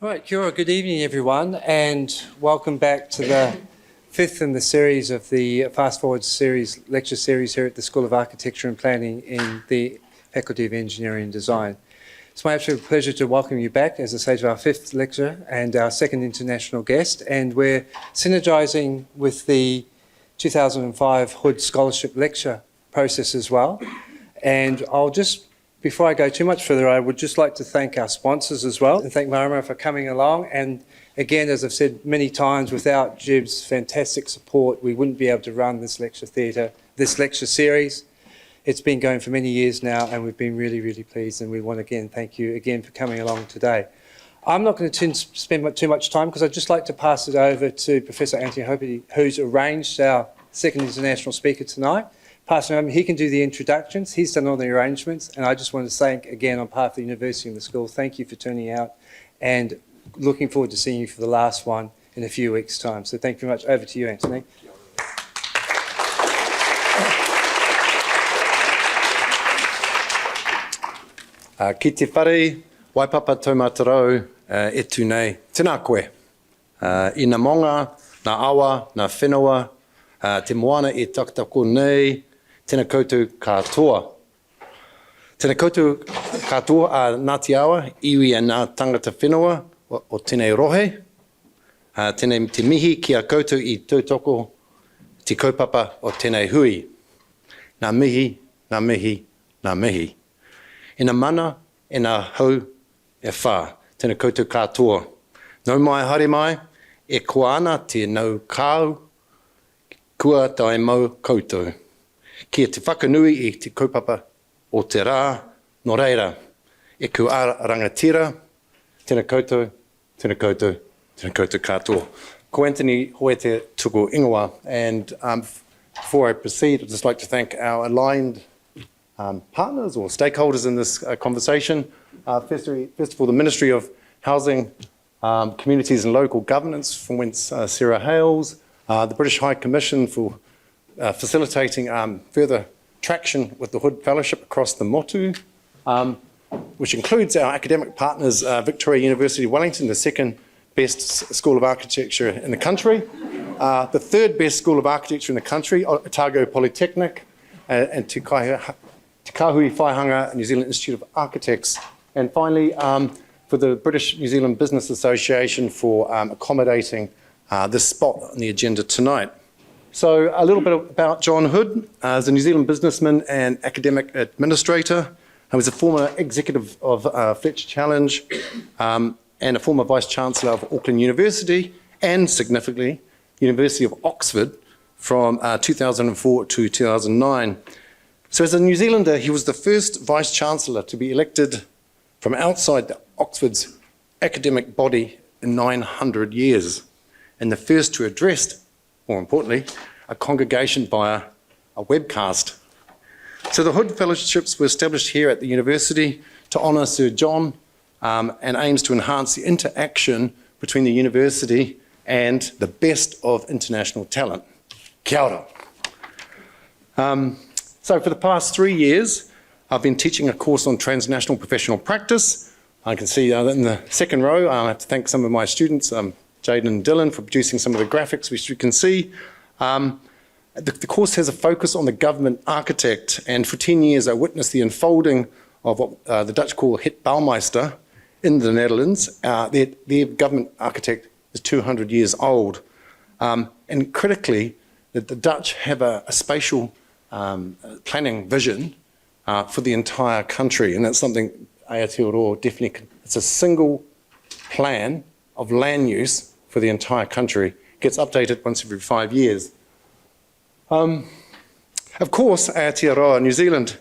Right, kia ora, good evening everyone, and welcome back to the fifth in the series of the Fast Forward series, lecture series here at the School of Architecture and Planning in the Faculty of Engineering and Design. It's my absolute pleasure to welcome you back, as I say, to our fifth lecture and our second international guest, and we're synergising with the 2005 Hood Scholarship Lecture process as well. And before I go too much further, I would just like to thank our sponsors as well, and thank Marama for coming along. And again, as I've said many times, without Jib's fantastic support, we wouldn't be able to run this lecture series. It's been going for many years now, and we've been really, really pleased. And we want to again thank you again for coming along today. I'm not going to spend too much time because I'd just like to pass it over to Professor Aotearoa, who's arranged our second international speaker tonight. Pass it over. He can do the introductions. He's done all the arrangements, and I just want to thank again on behalf of the university and the school. Thank you for turning out, and looking forward to seeing you for the last one in a few weeks' time. So thank you very much. Over to you, Anthony. Ki te whare, waipapa taumatarau e tu nei, tēnā koe. I nā monga, nā awa, nā whenua, te moana e takatako nei, tēnā koutou katoa. Tēnā koutou katoa a Ngāti Awa, iwi a nā tangata whenua o tēnei rohe. Tēnei te mihi ki a koutou I tautoko te kaupapa o tēnei hui. Nā mihi, nā mihi, nā mihi. E nā mana, e nā hau, e whā, tēnā koutou katoa. Nau mai, haere mai, e kua ana te nau kāu, kua tai mau koutou. Kia te whakanui I te kaupapa o te rā, no reira, e ku rangatira, tēnā koutou, tēnā koutou, tēnā koutou katoa. Ko Anthony hoe te tuku ingoa, and before I proceed, I'd just like to thank our aligned partners or stakeholders in this conversation. First of all, the Ministry of Housing, Communities and Local Governance, from whence Sarah hails, the British High Commission for facilitating further traction with the Hood Fellowship across the motu, which includes our academic partners, Victoria University Wellington, the second best school of architecture in the country, the third best school of architecture in the country, Otago Polytechnic, and Te Kahui Whaihanga New Zealand Institute of Architects, and finally for the British New Zealand Business Association for accommodating this spot on the agenda tonight. So a little bit about John Hood. As a New Zealand businessman and academic administrator, he was a former executive of Fletcher Challenge and a former Vice-Chancellor of Auckland University and, significantly, University of Oxford from 2004 to 2009. So as a New Zealander, he was the first Vice-Chancellor to be elected from outside Oxford's academic body in 900 years, and the first to address, more importantly, a congregation via a webcast. So the Hood Fellowships were established here at the university to honour Sir John and aims to enhance the interaction between the university and the best of international talent. Kia ora. So for the past 3 years, I've been teaching a course on transnational professional practice. I can see in the second row, I have to thank some of my students, Jaden and Dylan, for producing some of the graphics which you can see. The course has a focus on the government architect, and for 10 years I witnessed the unfolding of what the Dutch call het Bouwmeester in the Netherlands. Their government architect is 200 years old. And critically, that the Dutch have a spatial planning vision for the entire country, and that's something Aotearoa definitely, it's a single plan of land use for the entire country. It gets updated once every 5 years. Of course, Aotearoa New Zealand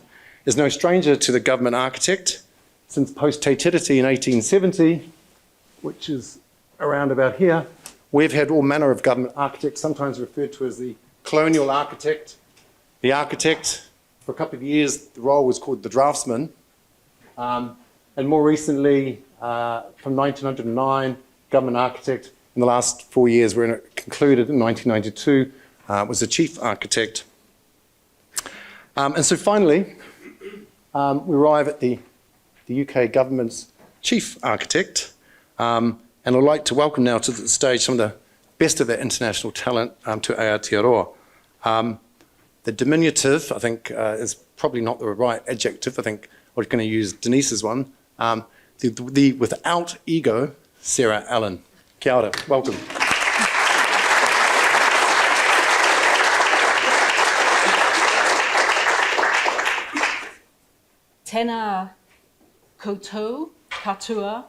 is no stranger to the government architect. Since post-Te Tiriti in 1870, which is around about here, we've had all manner of government architects, sometimes referred to as the colonial architect, the architect. For a couple of years, the role was called the draftsman. And more recently, from 1909, government architect. In the last 4 years, when it concluded in 1992, was the chief architect. And so finally, we arrive at the UK government's chief architect, And I'd like to welcome now to the stage some of the best of the international talent to Aotearoa. The diminutive, I think, is probably not the right adjective. I think we're going to use Denise's one. The without ego, Sarah Allan. Kia ora, welcome. Tēnā koutou, katoa,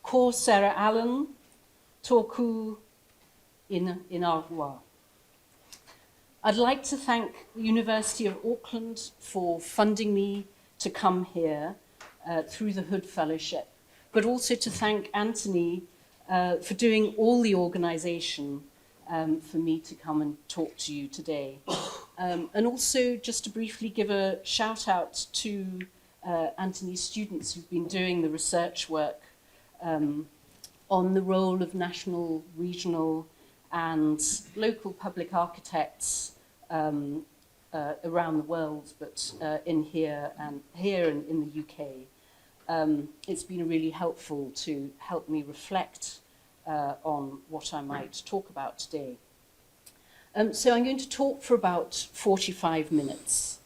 ko Sarah Allan, tōku inahua. I'd like to thank the University of Auckland for funding me to come here through the Hood Fellowship, but also to thank Anthony for doing all the organisation for me to come and talk to you today. And also just to briefly give a shout out to Anthony's students who've been doing the research work on the role of national, regional and local public architects around the world, but here and in the UK. It's been really helpful to help me reflect on what I might talk about today. So I'm going to talk for about 45 minutes.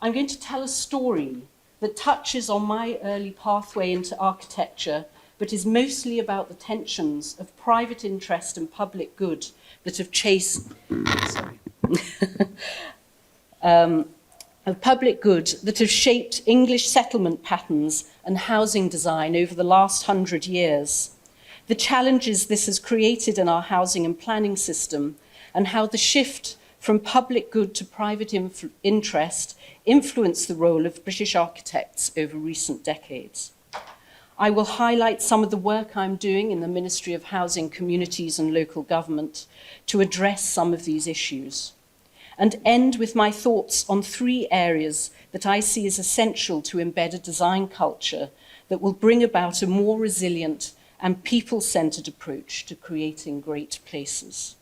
I'm going to tell a story that touches on my early pathway into architecture, but is mostly about the tensions of private interest and public good that have shaped English settlement patterns and housing design over the last 100 years. The challenges this has created in our housing and planning system, and how the shift from public good to private interest influenced the role of British architects over recent decades. I will highlight some of the work I'm doing in the Ministry of Housing, Communities and Local Government to address some of these issues, and end with my thoughts on 3 areas that I see as essential to embed a design culture that will bring about a more resilient and people-centred approach to creating great places.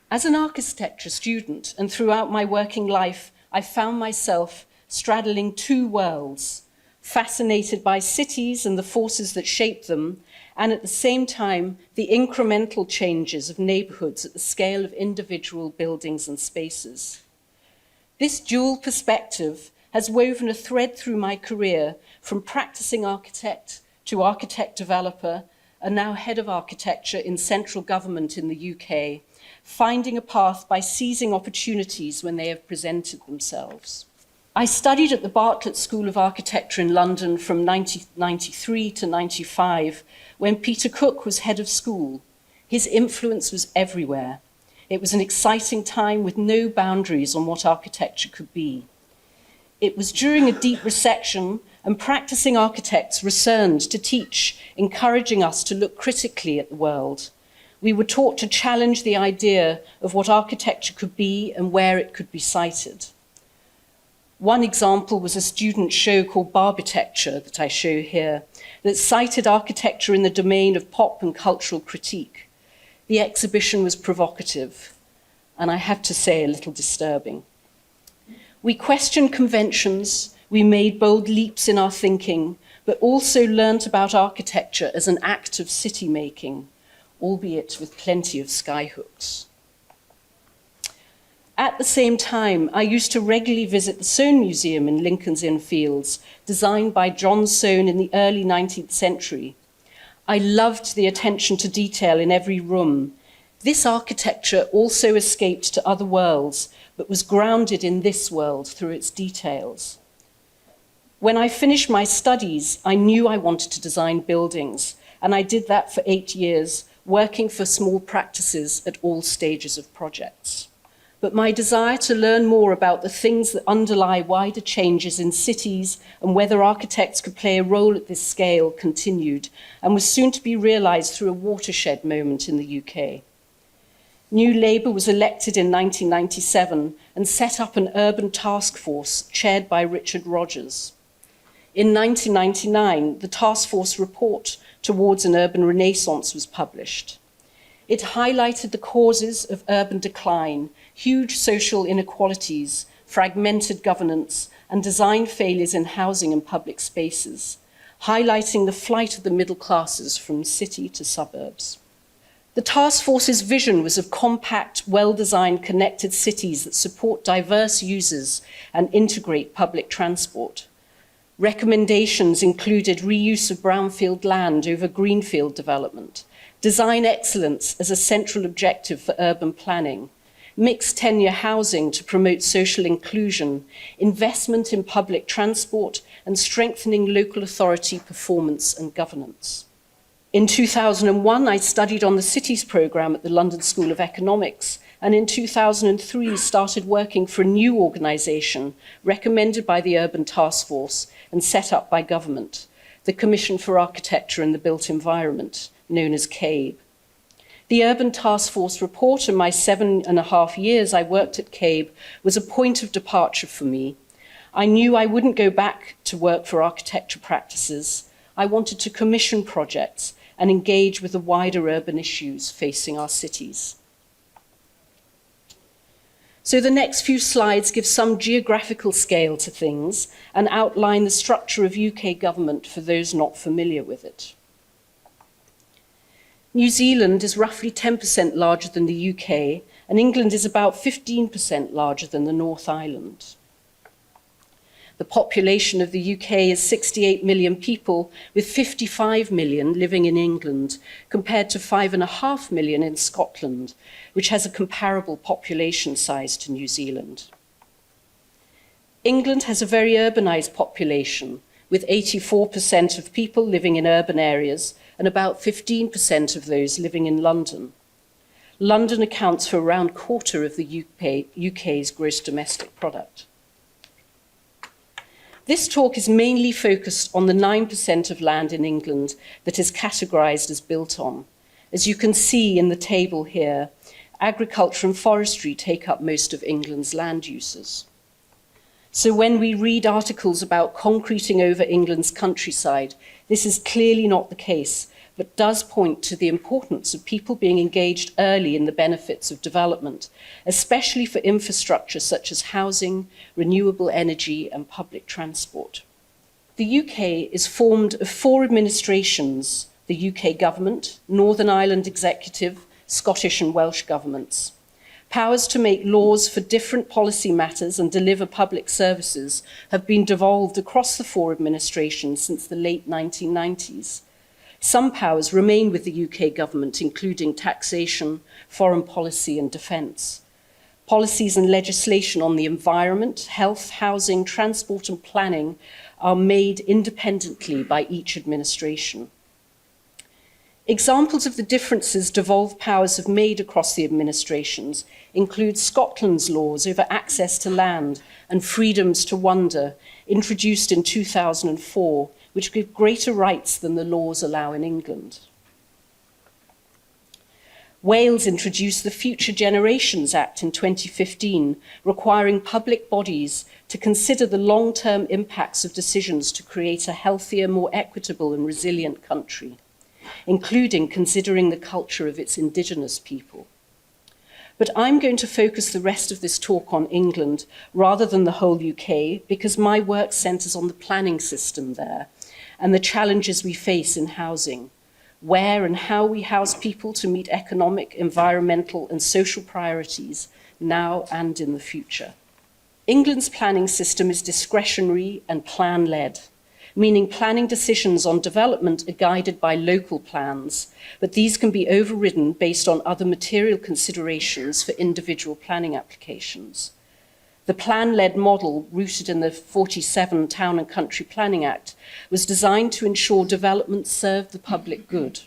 As an architecture student and throughout my working life, I found myself straddling 2 worlds, fascinated by cities and the forces that shape them, and at the same time, the incremental changes of neighbourhoods at the scale of individual buildings and spaces. This dual perspective has woven a thread through my career from practising architect to architect developer, and now head of architecture in central government in the UK, finding a path by seizing opportunities when they have presented themselves. I studied at the Bartlett School of Architecture in London from 1993 to 95, when Peter Cook was head of school. His influence was everywhere. It was an exciting time with no boundaries on what architecture could be. It was during a deep recession, and practicing architects returned to teach, encouraging us to look critically at the world. We were taught to challenge the idea of what architecture could be and where it could be sited. One example was a student show called Bouwmeester that I show here, that cited architecture in the domain of pop and cultural critique. The exhibition was provocative, and I have to say a little disturbing. We questioned conventions, we made bold leaps in our thinking, but also learnt about architecture as an act of city making, albeit with plenty of skyhooks. At the same time, I used to regularly visit the Soane Museum in Lincoln's Inn Fields, designed by John Soane in the early 19th century. I loved the attention to detail in every room. This architecture also escaped to other worlds, but was grounded in this world through its details. When I finished my studies, I knew I wanted to design buildings, and I did that for 8 years, working for small practices at all stages of projects. But my desire to learn more about the things that underlie wider changes in cities and whether architects could play a role at this scale continued, and was soon to be realised through a watershed moment in the UK. New Labour was elected in 1997 and set up an urban task force chaired by Richard Rogers. In 1999, the task force report towards an urban renaissance was published. It highlighted the causes of urban decline, huge social inequalities, fragmented governance, and design failures in housing and public spaces. highlighting the flight of the middle classes from city to suburbs. The task force's vision was of compact, well-designed, connected cities that support diverse users and integrate public transport. Recommendations included reuse of brownfield land over greenfield development, design excellence as a central objective for urban planning, mixed tenure housing to promote social inclusion, investment in public transport, and strengthening local authority performance and governance. In 2001, I studied on the Cities programme at the London School of Economics, and in 2003 started working for a new organisation recommended by the Urban Task Force and set up by government, the Commission for Architecture and the Built Environment, known as CABE. The Urban Task Force report and my 7.5 years I worked at CABE was a point of departure for me. I knew I wouldn't go back to work for architecture practices. I wanted to commission projects and engage with the wider urban issues facing our cities. So the next few slides give some geographical scale to things and outline the structure of UK government for those not familiar with it. New Zealand is roughly 10% larger than the UK, and England is about 15% larger than the North Island. The population of the UK is 68 million people, with 55 million living in England, compared to 5.5 million in Scotland, which has a comparable population size to New Zealand. England has a very urbanised population, with 84% of people living in urban areas and about 15% of those living in London. London accounts for around a quarter of the UK's gross domestic product. This talk is mainly focused on the 9% of land in England that is categorised as built on. As you can see in the table here, agriculture and forestry take up most of England's land uses. So when we read articles about concreting over England's countryside, this is clearly not the case, but does point to the importance of people being engaged early in the benefits of development, especially for infrastructure such as housing, renewable energy, and public transport. The UK is formed of 4 administrations: the UK government, Northern Ireland executive, Scottish and Welsh governments. Powers to make laws for different policy matters and deliver public services have been devolved across the 4 administrations since the late 1990s. Some powers remain with the UK government, including taxation, foreign policy and defence. Policies and legislation on the environment, health, housing, transport and planning are made independently by each administration. Examples of the differences devolved powers have made across the administrations include Scotland's laws over access to land and freedoms to wander, introduced in 2004, which give greater rights than the laws allow in England. Wales introduced the Future Generations Act in 2015, requiring public bodies to consider the long-term impacts of decisions to create a healthier, more equitable and resilient country, including considering the culture of its indigenous people. But I'm going to focus the rest of this talk on England rather than the whole UK, because my work centres on the planning system there and the challenges we face in housing, where and how we house people to meet economic, environmental and social priorities now and in the future. England's planning system is discretionary and plan-led, meaning planning decisions on development are guided by local plans, but these can be overridden based on other material considerations for individual planning applications. The plan-led model, rooted in the 47 Town and Country Planning Act, was designed to ensure development served the public good.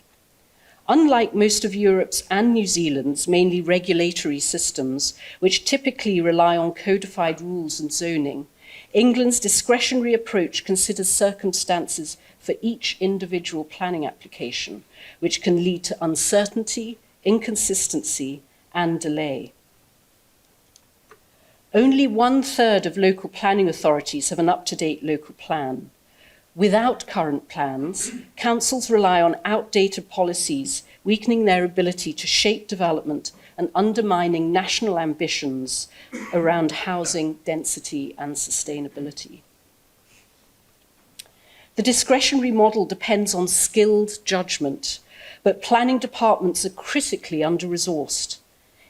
Unlike most of Europe's and New Zealand's mainly regulatory systems, which typically rely on codified rules and zoning, England's discretionary approach considers circumstances for each individual planning application, which can lead to uncertainty, inconsistency, and delay. Only 1/3 of local planning authorities have an up-to-date local plan. Without current plans, councils rely on outdated policies, weakening their ability to shape development and undermining national ambitions around housing, density, and sustainability. The discretionary model depends on skilled judgment, but planning departments are critically under-resourced.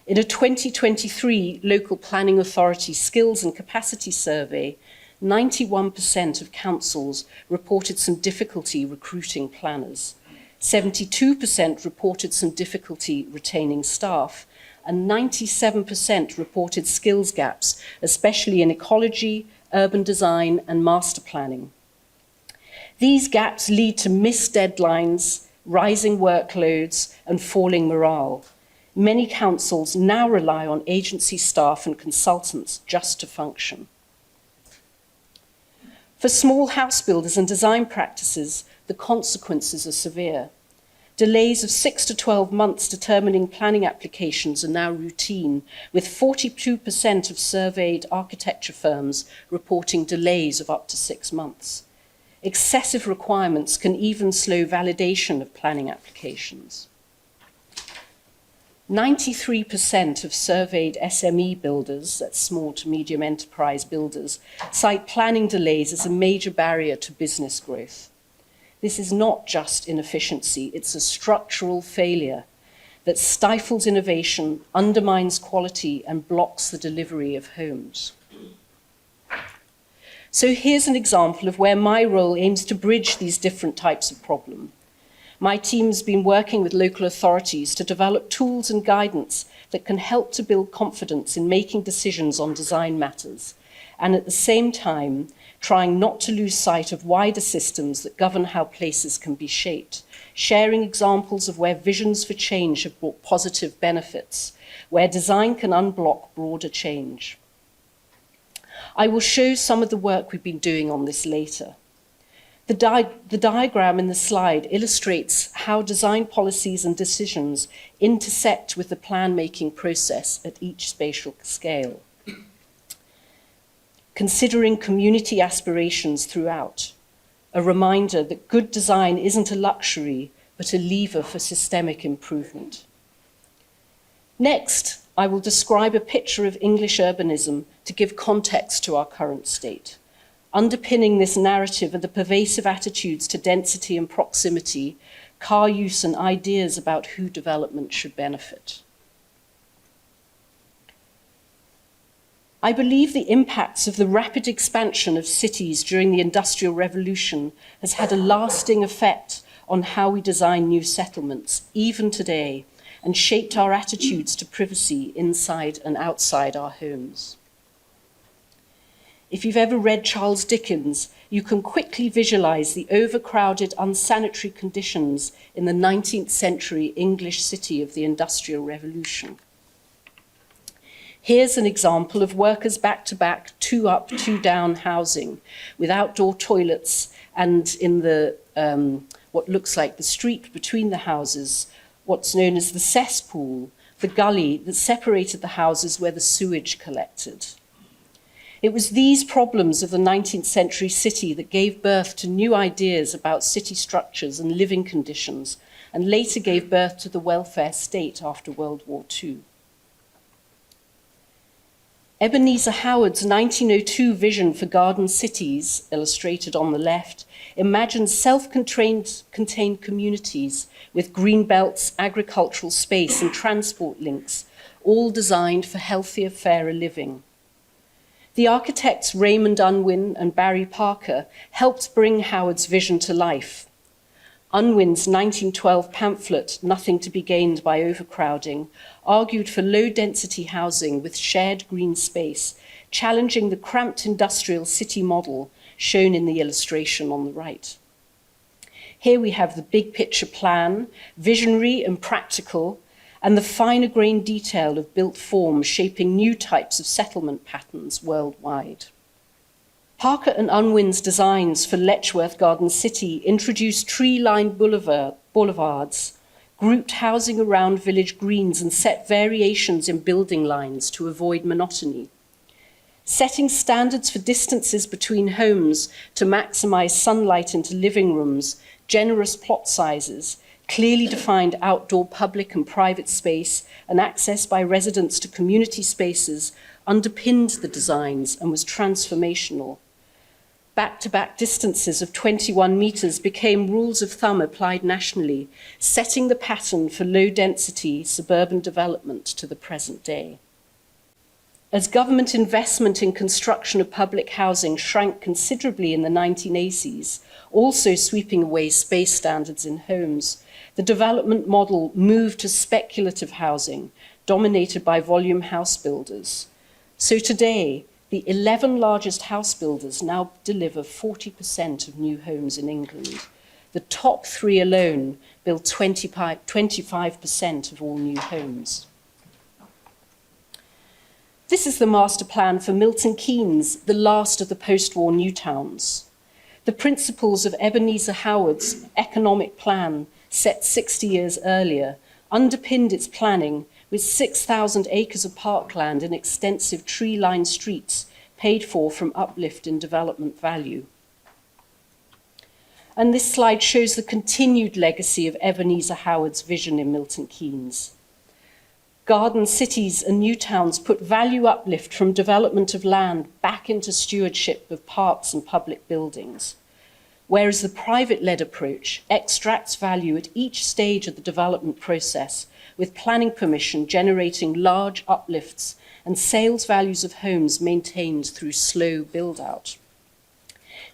In a 2023 Local Planning Authority Skills and Capacity Survey, 91% of councils reported some difficulty recruiting planners. 72% reported some difficulty retaining staff, and 97% reported skills gaps, especially in ecology, urban design, and master planning. These gaps lead to missed deadlines, rising workloads, and falling morale. Many councils now rely on agency staff and consultants just to function. For small house builders and design practices, the consequences are severe. Delays of 6 to 12 months determining planning applications are now routine, with 42% of surveyed architecture firms reporting delays of up to 6 months. Excessive requirements can even slow validation of planning applications. 93% of surveyed SME builders, that's small to medium enterprise builders, cite planning delays as a major barrier to business growth. This is not just inefficiency, it's a structural failure that stifles innovation, undermines quality, and blocks the delivery of homes. So here's an example of where my role aims to bridge these different types of problem. My team's been working with local authorities to develop tools and guidance that can help to build confidence in making decisions on design matters, and at the same time, trying not to lose sight of wider systems that govern how places can be shaped, sharing examples of where visions for change have brought positive benefits, where design can unblock broader change. I will show some of the work we've been doing on this later. The diagram in the slide illustrates how design policies and decisions intersect with the plan-making process at each spatial scale. Considering community aspirations throughout, a reminder that good design isn't a luxury, but a lever for systemic improvement. Next, I will describe a picture of English urbanism to give context to our current state. Underpinning this narrative are the pervasive attitudes to density and proximity, car use, and ideas about who development should benefit. I believe the impacts of the rapid expansion of cities during the Industrial Revolution has had a lasting effect on how we design new settlements, even today, and shaped our attitudes to privacy inside and outside our homes. If you've ever read Charles Dickens, you can quickly visualize the overcrowded, unsanitary conditions in the 19th century English city of the Industrial Revolution. Here's an example of workers back-to-back, two-up, two-down housing with outdoor toilets, and in the what looks like the street between the houses, what's known as the cesspool, the gully that separated the houses where the sewage collected. It was these problems of the 19th century city that gave birth to new ideas about city structures and living conditions, and later gave birth to the welfare state after World War II. Ebenezer Howard's 1902 vision for garden cities, illustrated on the left, imagines self-contained communities with green belts, agricultural space, and transport links, all designed for healthier, fairer living. The architects Raymond Unwin and Barry Parker helped bring Howard's vision to life. Unwin's 1912 pamphlet, Nothing to be Gained by Overcrowding, argued for low-density housing with shared green space, challenging the cramped industrial city model shown in the illustration on the right. Here we have the big picture plan, visionary and practical, and the finer grained detail of built form shaping new types of settlement patterns worldwide. Parker and Unwin's designs for Letchworth Garden City introduced tree-lined boulevards, grouped housing around village greens, and set variations in building lines to avoid monotony. Setting standards for distances between homes to maximize sunlight into living rooms, generous plot sizes, clearly defined outdoor public and private space, and access by residents to community spaces underpinned the designs and was transformational. Back-to-back distances of 21 metres became rules of thumb applied nationally, setting the pattern for low-density suburban development to the present day. As government investment in construction of public housing shrank considerably in the 1980s, also sweeping away space standards in homes, the development model moved to speculative housing, dominated by volume house builders. So today, the 11 largest house builders now deliver 40% of new homes in England. The top 3 alone build 25% of all new homes. This is the master plan for Milton Keynes, the last of the post-war new towns. The principles of Ebenezer Howard's economic plan, set 60 years earlier, underpinned its planning with 6,000 acres of parkland and extensive tree-lined streets paid for from uplift in development value. And this slide shows the continued legacy of Ebenezer Howard's vision in Milton Keynes. Garden cities and new towns put value uplift from development of land back into stewardship of parks and public buildings, whereas the private-led approach extracts value at each stage of the development process, with planning permission generating large uplifts and sales values of homes maintained through slow build-out.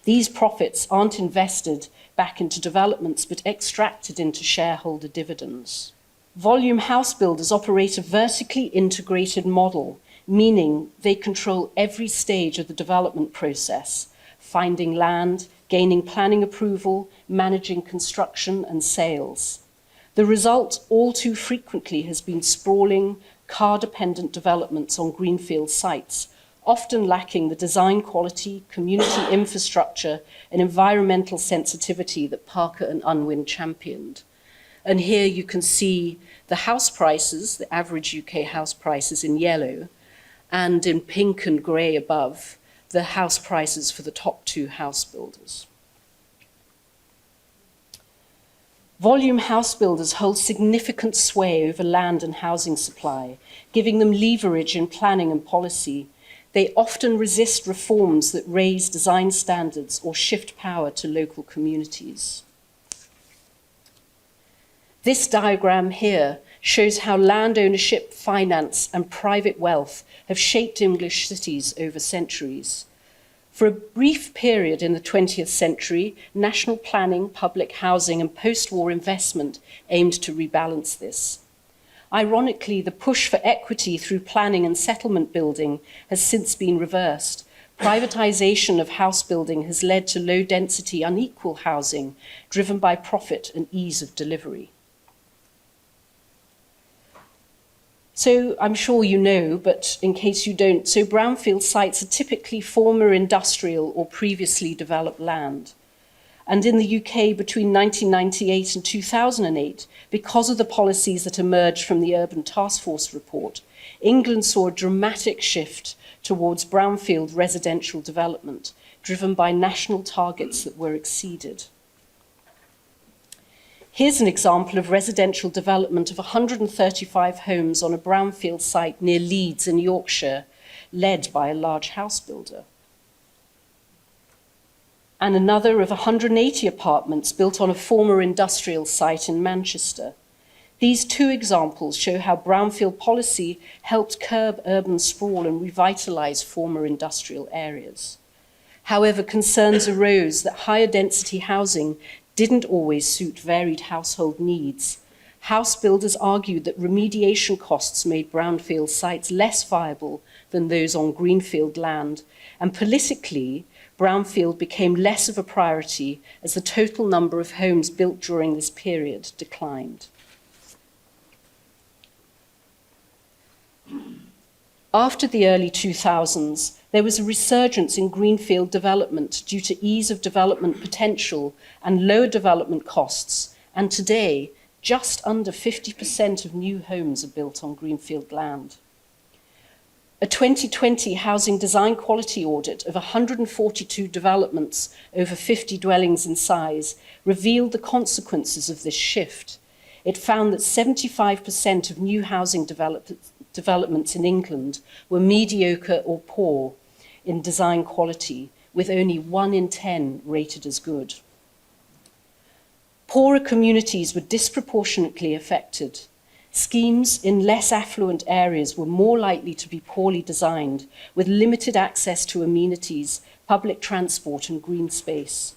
These profits aren't invested back into developments, but extracted into shareholder dividends. Volume house builders operate a vertically integrated model, meaning they control every stage of the development process, finding land, gaining planning approval, managing construction and sales. The result all too frequently has been sprawling, car-dependent developments on greenfield sites, often lacking the design quality, community infrastructure, and environmental sensitivity that Parker and Unwin championed. And here you can see the house prices, the average UK house prices in yellow, and in pink and grey above, the house prices for the top 2 house builders. Volume house builders hold significant sway over land and housing supply, giving them leverage in planning and policy. They often resist reforms that raise design standards or shift power to local communities. This diagram here shows how land ownership, finance, and private wealth have shaped English cities over centuries. For a brief period in the 20th century, national planning, public housing, and post-war investment aimed to rebalance this. Ironically, the push for equity through planning and settlement building has since been reversed. Privatization of house building has led to low-density, unequal housing, driven by profit and ease of delivery. So I'm sure you know, but in case you don't, so brownfield sites are typically former industrial or previously developed land. And in the UK between 1998 and 2008, because of the policies that emerged from the Urban Task Force report, England saw a dramatic shift towards brownfield residential development, driven by national targets that were exceeded. Here's an example of residential development of 135 homes on a brownfield site near Leeds in Yorkshire, led by a large house builder. And another of 180 apartments built on a former industrial site in Manchester. These 2 examples show how brownfield policy helped curb urban sprawl and revitalise former industrial areas. However, concerns arose that higher density housing didn't always suit varied household needs. House builders argued that remediation costs made brownfield sites less viable than those on greenfield land, and politically, brownfield became less of a priority as the total number of homes built during this period declined. After the early 2000s, there was a resurgence in greenfield development due to ease of development potential and lower development costs, and today, just under 50% of new homes are built on greenfield land. A 2020 housing design quality audit of 142 developments over 50 dwellings in size revealed the consequences of this shift. It found that 75% of new housing developments in England were mediocre or poor in design quality, with only 1 in 10 rated as good. Poorer communities were disproportionately affected. Schemes in less affluent areas were more likely to be poorly designed, with limited access to amenities, public transport and green space.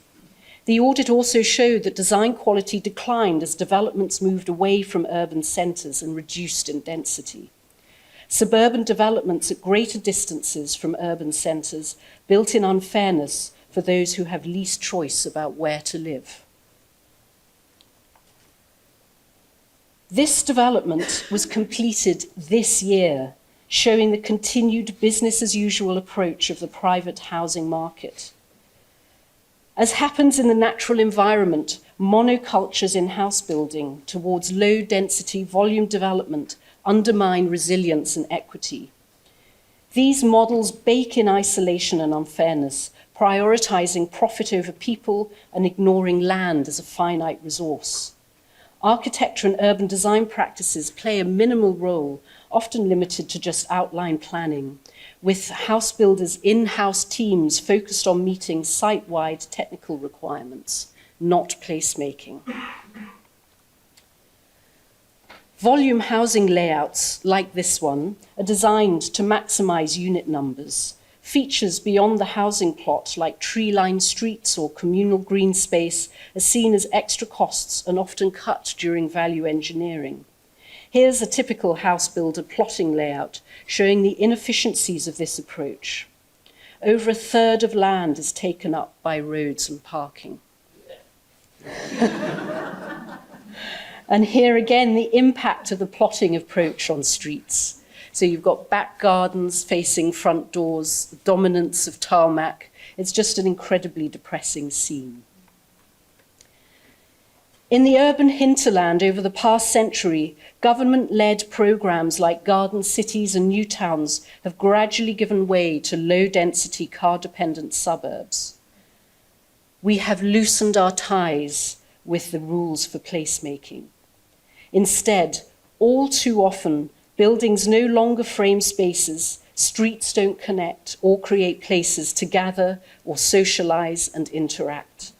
The audit also showed that design quality declined as developments moved away from urban centres and reduced in density. Suburban developments at greater distances from urban centres built in unfairness for those who have least choice about where to live. This development was completed this year, showing the continued business as usual approach of the private housing market. As happens in the natural environment, monocultures in house building towards low density volume development undermine resilience and equity. These models bake in isolation and unfairness, prioritizing profit over people and ignoring land as a finite resource. Architecture and urban design practices play a minimal role, often limited to just outline planning, with house builders' in-house teams focused on meeting site-wide technical requirements, not placemaking. Volume housing layouts, like this one, are designed to maximize unit numbers. Features beyond the housing plot, like tree-lined streets or communal green space, are seen as extra costs and often cut during value engineering. Here's a typical house builder plotting layout showing the inefficiencies of this approach. Over a third of land is taken up by roads and parking. And here again, the impact of the plotting approach on streets. So you've got back gardens facing front doors, the dominance of tarmac. It's just an incredibly depressing scene. In the urban hinterland over the past century, government-led programs like garden cities and new towns have gradually given way to low-density, car-dependent suburbs. We have loosened our ties with the rules for placemaking. Instead, all too often, buildings no longer frame spaces, streets don't connect or create places to gather or socialize and interact.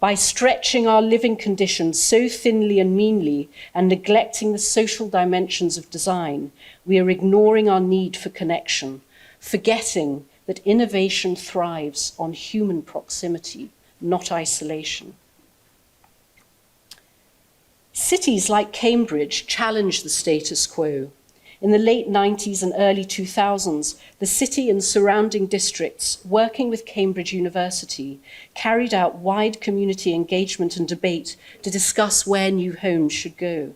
By stretching our living conditions so thinly and meanly and neglecting the social dimensions of design, we are ignoring our need for connection, forgetting that innovation thrives on human proximity, not isolation. Cities like Cambridge challenge the status quo. In the late 90s and early 2000s, the city and surrounding districts, working with Cambridge University, carried out wide community engagement and debate to discuss where new homes should go.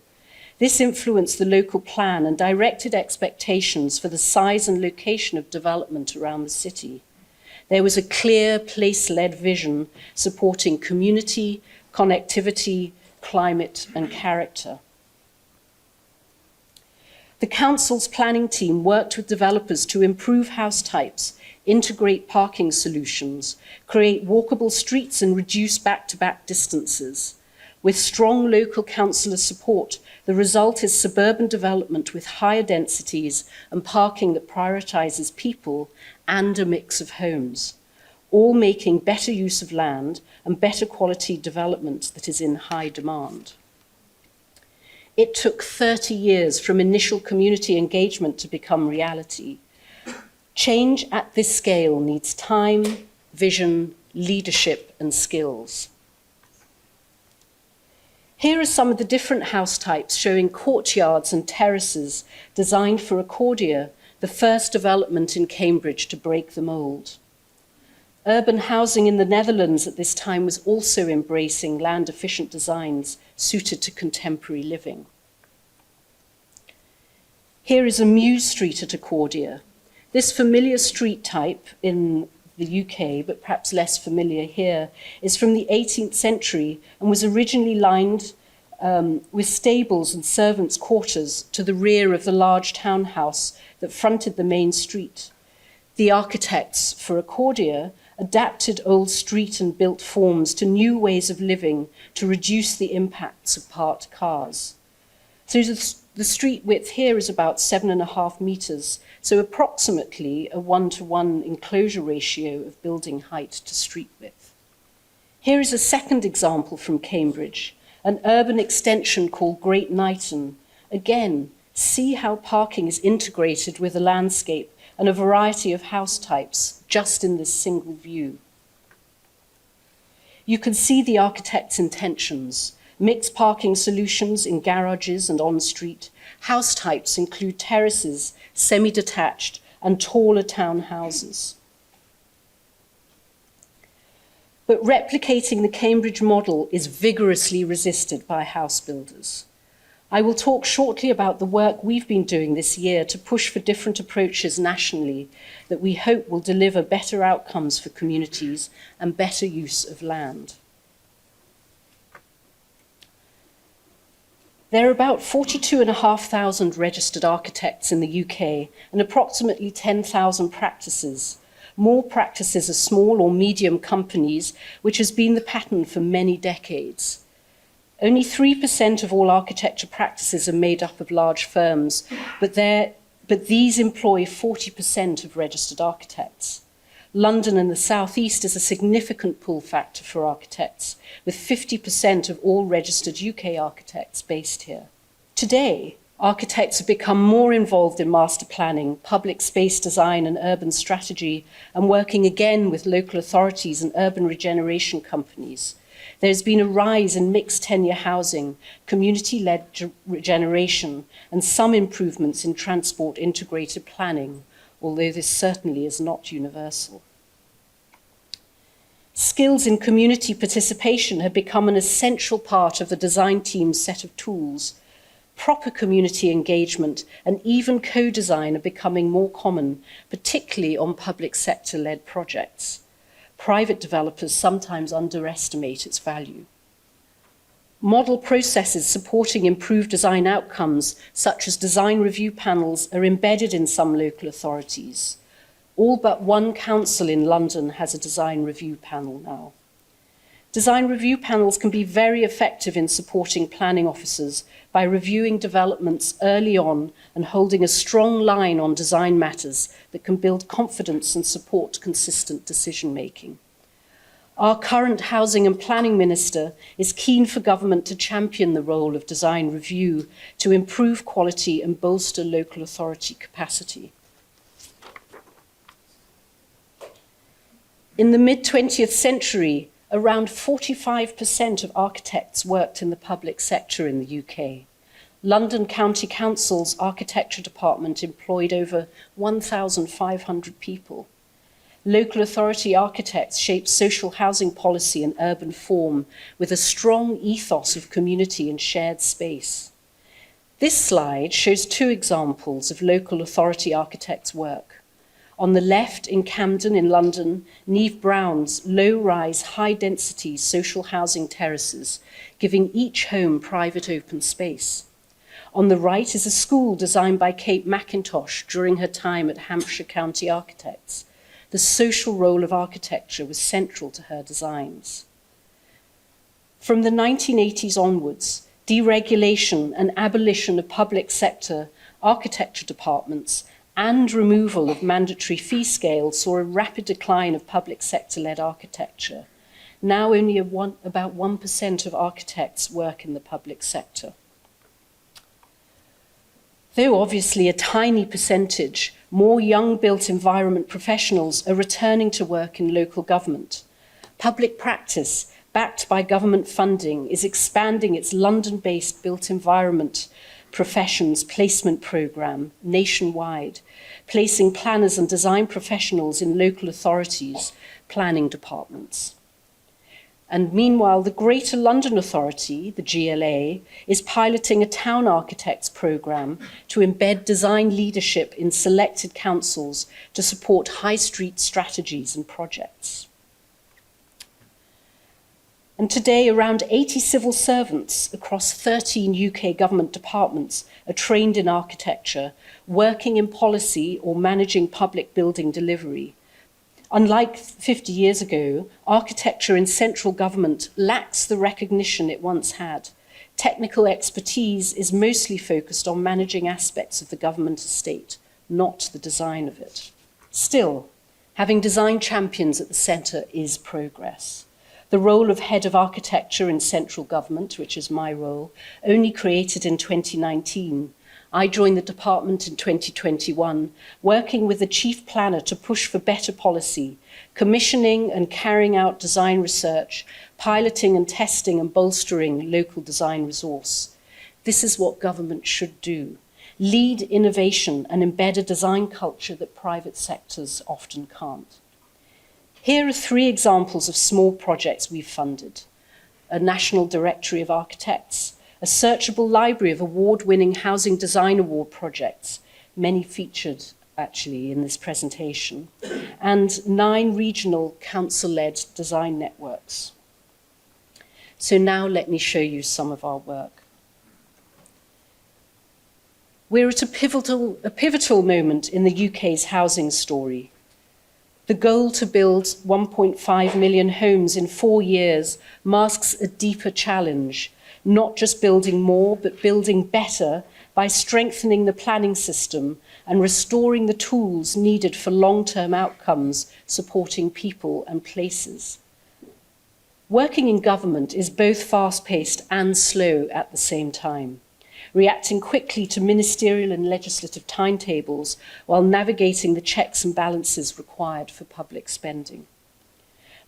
This influenced the local plan and directed expectations for the size and location of development around the city. There was a clear place-led vision supporting community, connectivity, climate and character. The council's planning team worked with developers to improve house types, integrate parking solutions, create walkable streets and reduce back-to-back distances. With strong local councillor support, the result is suburban development with higher densities and parking that prioritises people and a mix of homes, all making better use of land and better quality development that is in high demand. It took 30 years from initial community engagement to become reality. Change at this scale needs time, vision, leadership, and skills. Here are some of the different house types showing courtyards and terraces designed for Aotearoa, the first development in Cambridge to break the mould. Urban housing in the Netherlands at this time was also embracing land-efficient designs suited to contemporary living. Here is a Muse Street at Aotearoa. This familiar street type in the UK, but perhaps less familiar here, is from the 18th century and was originally lined with stables and servants' quarters to the rear of the large townhouse that fronted the main street. The architects for Aotearoa adapted old street and built forms to new ways of living to reduce the impacts of parked cars. So The street width here is about 7.5 metres, so approximately a 1-to-1 enclosure ratio of building height to street width. Here is a second example from Cambridge, an urban extension called Great Knighton. Again, see how parking is integrated with the landscape and a variety of house types just in this single view. You can see the architect's intentions. Mixed parking solutions in garages and on street. House types include terraces, semi-detached, and taller townhouses. But replicating the Cambridge model is vigorously resisted by house builders. I will talk shortly about the work we've been doing this year to push for different approaches nationally that we hope will deliver better outcomes for communities and better use of land. There are about 42,500 registered architects in the UK and approximately 10,000 practices. More practices are small or medium companies, which has been the pattern for many decades. Only 3% of all architecture practices are made up of large firms, but these employ 40% of registered architects. London and the South East is a significant pull factor for architects, with 50% of all registered UK architects based here. Today, architects have become more involved in master planning, public space design and urban strategy, and working again with local authorities and urban regeneration companies. There's been a rise in mixed tenure housing, community-led regeneration, and some improvements in transport integrated planning, although this certainly is not universal. Skills in community participation have become an essential part of the design team's set of tools. Proper community engagement and even co-design are becoming more common, particularly on public sector-led projects. Private developers sometimes underestimate its value. Model processes supporting improved design outcomes, such as design review panels, are embedded in some local authorities. All but one council in London has a design review panel now. Design review panels can be very effective in supporting planning officers by reviewing developments early on and holding a strong line on design matters that can build confidence and support consistent decision-making. Our current Housing and Planning Minister is keen for government to champion the role of design review to improve quality and bolster local authority capacity. In the mid-20th century, around 45% of architects worked in the public sector in the UK. London County Council's architecture department employed over 1,500 people. Local authority architects shape social housing policy and urban form with a strong ethos of community and shared space. This slide shows two examples of local authority architects' work. On the left, in Camden in London, Neve Brown's low-rise, high-density social housing terraces, giving each home private open space. On the right is a school designed by Kate McIntosh during her time at Hampshire County Architects. The social role of architecture was central to her designs. From the 1980s onwards, deregulation and abolition of public sector architecture departments and removal of mandatory fee scales saw a rapid decline of public sector-led architecture. Now only about 1% of architects work in the public sector. Though obviously a tiny percentage, more young built environment professionals are returning to work in local government. Public practice, backed by government funding, is expanding its London-based built environment professions placement programme nationwide, placing planners and design professionals in local authorities' planning departments. And meanwhile, the Greater London Authority, the GLA, is piloting a town architects programme to embed design leadership in selected councils to support high street strategies and projects. And today, around 80 civil servants across 13 UK government departments are trained in architecture, working in policy or managing public building delivery. Unlike 50 years ago, architecture in central government lacks the recognition it once had. Technical expertise is mostly focused on managing aspects of the government estate, not the design of it. Still, having design champions at the centre is progress. The role of Head of Architecture in central government, which is my role, only created in 2019. I joined the department in 2021, working with the Chief Planner to push for better policy, commissioning and carrying out design research, piloting and testing and bolstering local design resource. This is what government should do. Lead innovation and embed a design culture that private sectors often can't. Here are 3 examples of small projects we've funded. A National Directory of Architects, a searchable library of award-winning Housing Design Award projects, many featured actually in this presentation, and 9 regional council-led design networks. So now let me show you some of our work. We're at a pivotal moment in the UK's housing story. The goal to build 1.5 million homes in 4 years masks a deeper challenge, not just building more, but building better by strengthening the planning system and restoring the tools needed for long-term outcomes supporting people and places. Working in government is both fast-paced and slow at the same time, reacting quickly to ministerial and legislative timetables while navigating the checks and balances required for public spending.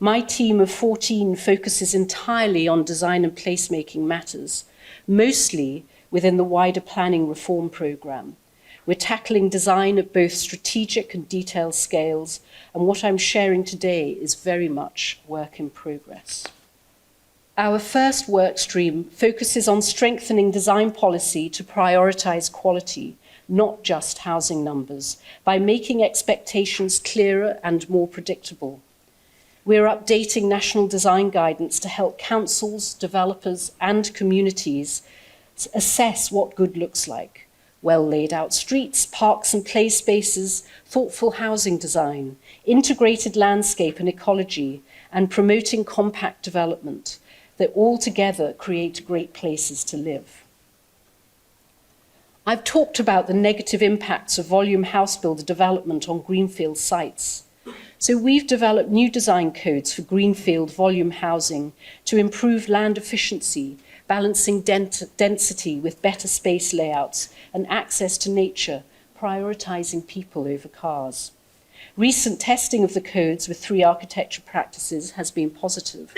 My team of 14 focuses entirely on design and placemaking matters, mostly within the wider planning reform programme. We're tackling design at both strategic and detailed scales, and what I'm sharing today is very much work in progress. Our first work stream focuses on strengthening design policy to prioritise quality, not just housing numbers, by making expectations clearer and more predictable. We're updating national design guidance to help councils, developers and communities assess what good looks like. Well laid out streets, parks and play spaces, thoughtful housing design, integrated landscape and ecology, and promoting compact development that all together create great places to live. I've talked about the negative impacts of volume house builder development on greenfield sites. So we've developed new design codes for greenfield volume housing to improve land efficiency, balancing density with better space layouts and access to nature, prioritising people over cars. Recent testing of the codes with 3 architecture practices has been positive,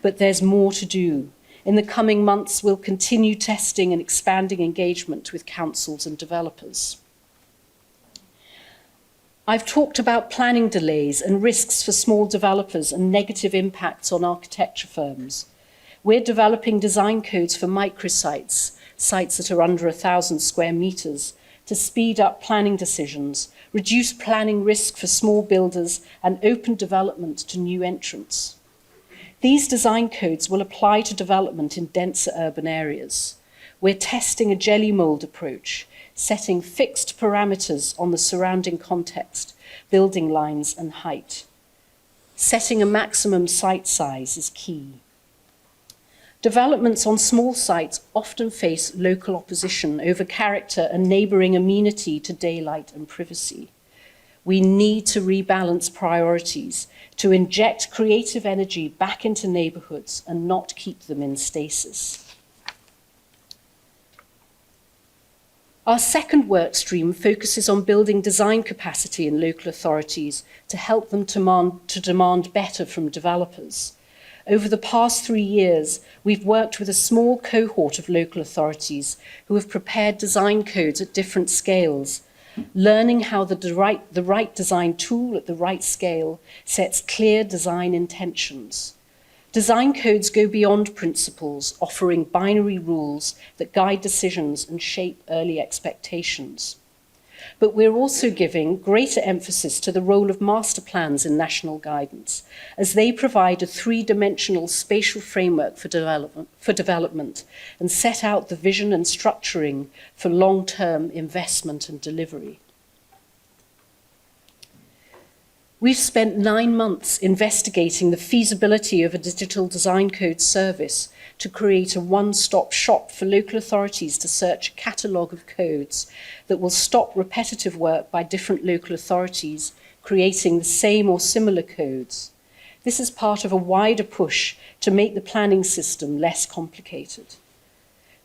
but there's more to do. In the coming months, we'll continue testing and expanding engagement with councils and developers. I've talked about planning delays and risks for small developers and negative impacts on architecture firms. We're developing design codes for microsites, sites that are under 1,000 square metres, to speed up planning decisions, reduce planning risk for small builders, and open development to new entrants. These design codes will apply to development in denser urban areas. We're testing a jelly mould approach, setting fixed parameters on the surrounding context, building lines and height. Setting a maximum site size is key. Developments on small sites often face local opposition over character and neighbouring amenity to daylight and privacy. We need to rebalance priorities, to inject creative energy back into neighbourhoods and not keep them in stasis. Our second work stream focuses on building design capacity in local authorities to help them demand better from developers. Over the past 3 years, we've worked with a small cohort of local authorities who have prepared design codes at different scales, learning how the right design tool at the right scale sets clear design intentions. Design codes go beyond principles, offering binary rules that guide decisions and shape early expectations. But we're also giving greater emphasis to the role of master plans in national guidance, as they provide a 3-dimensional spatial framework for development and set out the vision and structuring for long-term investment and delivery. We've spent 9 months investigating the feasibility of a digital design code service to create a one-stop shop for local authorities to search a catalogue of codes that will stop repetitive work by different local authorities creating the same or similar codes. This is part of a wider push to make the planning system less complicated.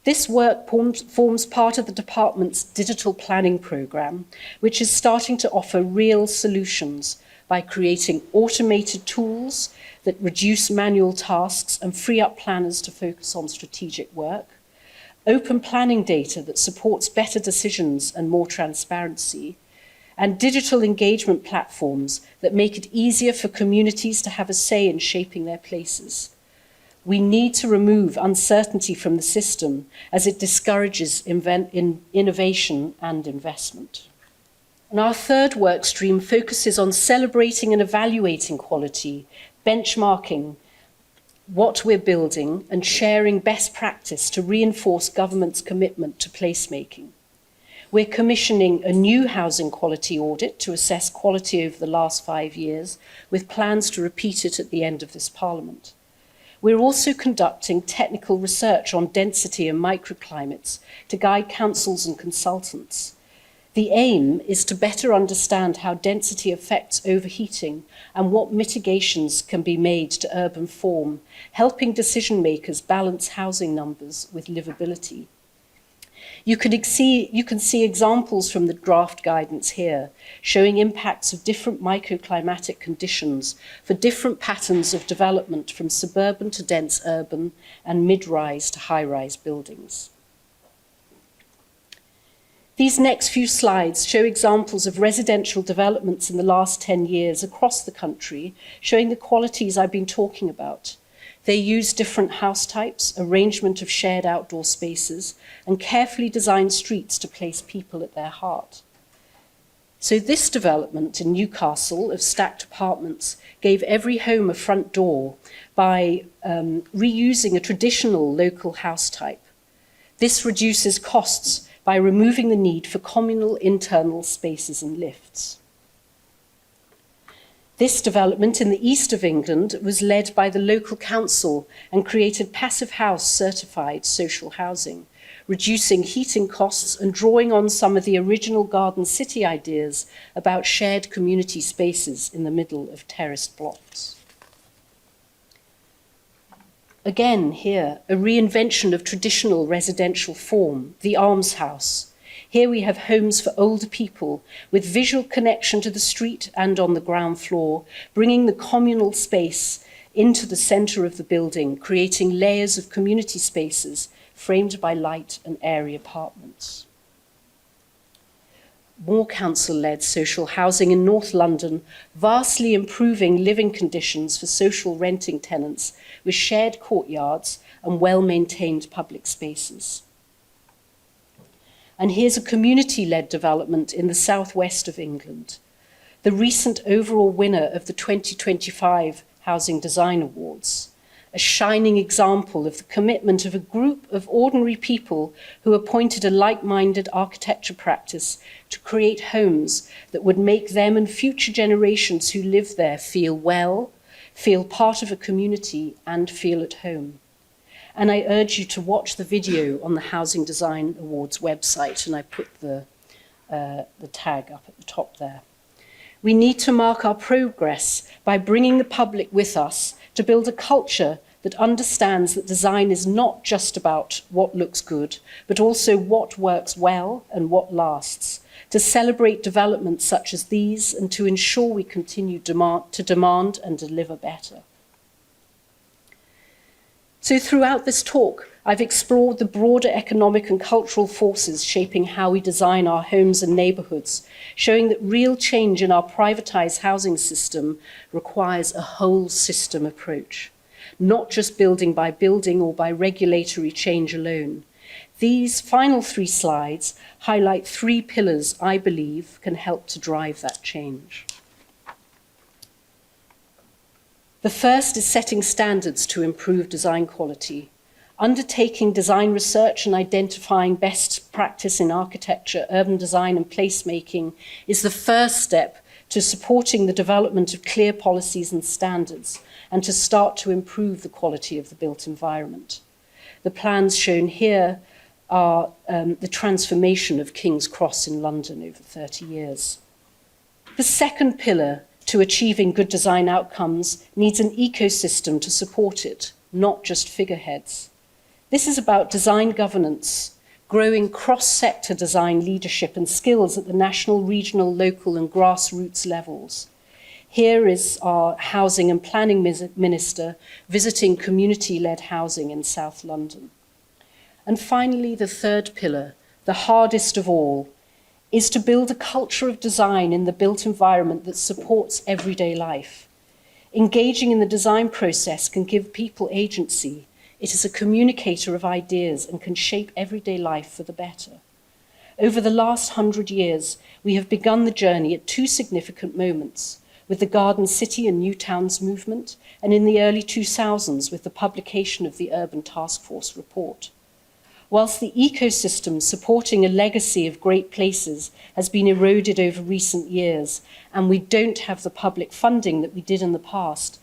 This work forms part of the department's digital planning programme, which is starting to offer real solutions by creating automated tools that reduce manual tasks and free up planners to focus on strategic work, open planning data that supports better decisions and more transparency, and digital engagement platforms that make it easier for communities to have a say in shaping their places. We need to remove uncertainty from the system as it discourages innovation and investment. And our third work stream focuses on celebrating and evaluating quality, benchmarking what we're building, and sharing best practice to reinforce government's commitment to placemaking. We're commissioning a new housing quality audit to assess quality over the last 5 years, with plans to repeat it at the end of this Parliament. We're also conducting technical research on density and microclimates to guide councils and consultants. The aim is to better understand how density affects overheating and what mitigations can be made to urban form, helping decision makers balance housing numbers with livability. You can see examples from the draft guidance here, showing impacts of different microclimatic conditions for different patterns of development from suburban to dense urban and mid-rise to high-rise buildings. These next few slides show examples of residential developments in the last 10 years across the country, showing the qualities I've been talking about. They use different house types, arrangement of shared outdoor spaces, and carefully designed streets to place people at their heart. So this development in Newcastle of stacked apartments gave every home a front door by reusing a traditional local house type. This reduces costs by removing the need for communal internal spaces and lifts. This development in the east of England was led by the local council and created passive house certified social housing, reducing heating costs and drawing on some of the original Garden City ideas about shared community spaces in the middle of terraced blocks. Again here, a reinvention of traditional residential form, the almshouse. Here we have homes for older people with visual connection to the street and on the ground floor, bringing the communal space into the centre of the building, creating layers of community spaces framed by light and airy apartments. More council-led social housing in North London, vastly improving living conditions for social renting tenants with shared courtyards and well-maintained public spaces. And here's a community-led development in the southwest of England, the recent overall winner of the 2025 Housing Design Awards, a shining example of the commitment of a group of ordinary people who appointed a like-minded architecture practice to create homes that would make them and future generations who live there feel well, feel part of a community, and feel at home. And I urge you to watch the video on the Housing Design Awards website, and I put the tag up at the top there. We need to mark our progress by bringing the public with us to build a culture that understands that design is not just about what looks good, but also what works well and what lasts, to celebrate developments such as these and to ensure we continue to demand and deliver better. So throughout this talk, I've explored the broader economic and cultural forces shaping how we design our homes and neighbourhoods, showing that real change in our privatised housing system requires a whole system approach, not just building by building or by regulatory change alone. These final 3 slides highlight 3 pillars I believe can help to drive that change. The first is setting standards to improve design quality. Undertaking design research and identifying best practice in architecture, urban design and placemaking is the first step to supporting the development of clear policies and standards, and to start to improve the quality of the built environment. The plans shown here are the transformation of King's Cross in London over 30 years. The second pillar to achieving good design outcomes needs an ecosystem to support it, not just figureheads. This is about design governance, growing cross-sector design leadership and skills at the national, regional, local and grassroots levels. Here is our Housing and Planning Minister visiting community-led housing in South London. And finally, the third pillar, the hardest of all, is to build a culture of design in the built environment that supports everyday life. Engaging in the design process can give people agency. It is a communicator of ideas and can shape everyday life for the better. Over the last 100 years, we have begun the journey at two significant moments, with the Garden City and New Towns movement, and in the early 2000s with the publication of the Urban Task Force report. Whilst the ecosystem supporting a legacy of great places has been eroded over recent years, and we don't have the public funding that we did in the past,